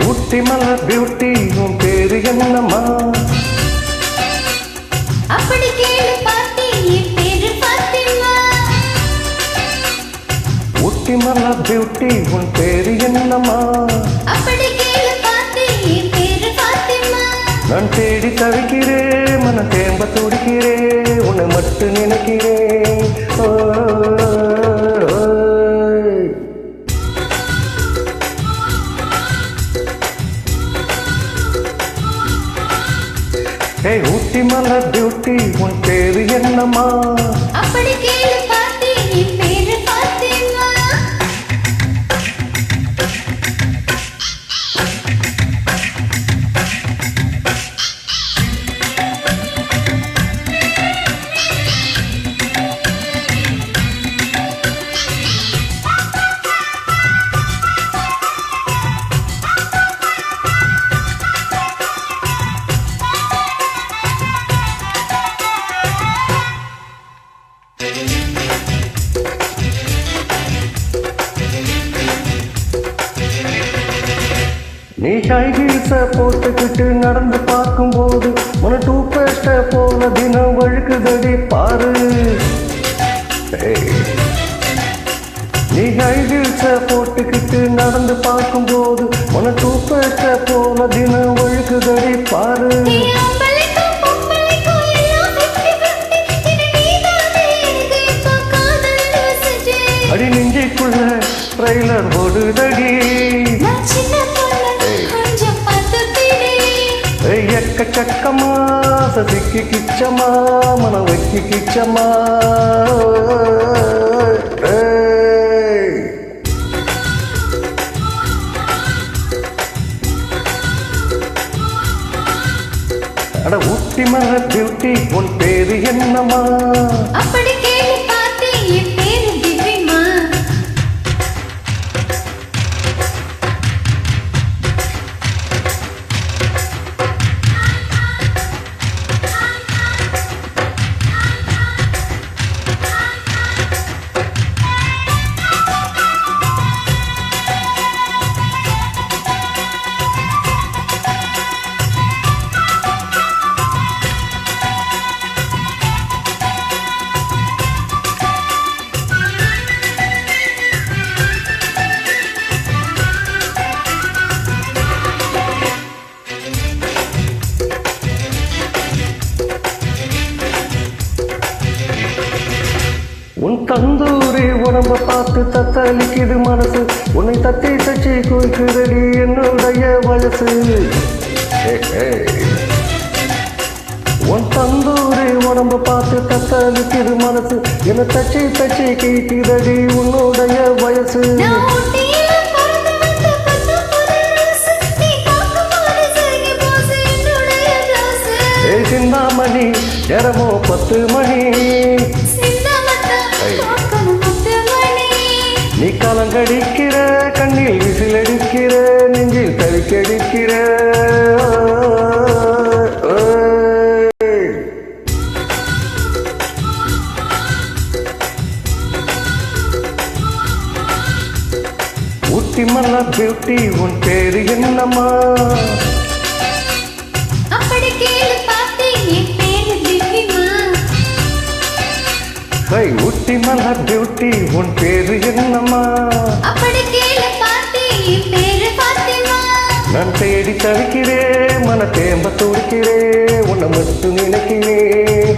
ஊட்டி மலர் beauty உன் பேரு என்னம்மா? அப்படி கேளு பாட்டி, என் பேரு பாத்திமா. ஊட்டி மலர் பியூட்டி உன் பேரு என்னம்மா? அப்படி கேளு பாட்டி, என் பேரு பாத்திமா. நான் தேடி தவிக்கிறேன், மன தேம்ப துடிக்கிறேன், உன்னை மட்டும் நினைக்கிறேன். ஊட்டி மலர் பியூட்டி உன் பேரு என்னம்மா? அப்படி கேளு பாட்டி, என் பேரு பாத்திமா. நீ கைகீச போட்டுக்கிட்டு நடந்து பார்க்கும்போது உன டூ பேஸ்ட போல தினம் வழுக்குதடி பாரு. நீ கைகீச போட்டுக்கிட்டு நடந்து பார்க்கும்போது உன டூ பேஸ்ட போல தினம் வழுக்குதடி பாரு. அடி நெஞ்சிக்குள்ள ட்ரெய்லர் ஓடுதடி, எக்கச்சக்கமா சதிக்கு கிச்சமா மன வைக்கி கிச்சமா. அட ஊட்டி மலர் பியூட்டி உன் பேரு என்னம்மா? அப்படி கேளு பாட்டி, என் பேரு திவ்யமா. உன் தந்தூரி உடம்ப பார்த்து தத்தளிக்குது மனசு, உன்னை தட்டி தச்சி குவிக்குதடி என்னுடைய வயசு. உன் தந்தூரி உடம்ப பார்த்து தத்தளிக்குது மனசு, என்னை தச்சி தச்சி கேட்குதடி உன்னுடைய வயசு. சிந்தாமணி நேரமோ 10 மணி, நீ கலங்கடிக்கிற கண்ணில் விசிலடிக்கிற நெஞ்சில் தவிக்கடிக்கிற. ஊட்டி மலர் பியூட்டி உன் பேரு என்னம்மா? அப்படி கேளு பாட்டி, என் பேரு திவ்யமா. ஊட்டி மலர் பியூட்டி உன் பேரு என்னம்மா? அப்படி கேளு பாட்டி, என் பேரு பாத்திமா. நான் தேடி தவிக்கிறேன், மன தேம்ப துடிக்கிறேன், உன்னை மட்டும் நினைக்கிறேன்.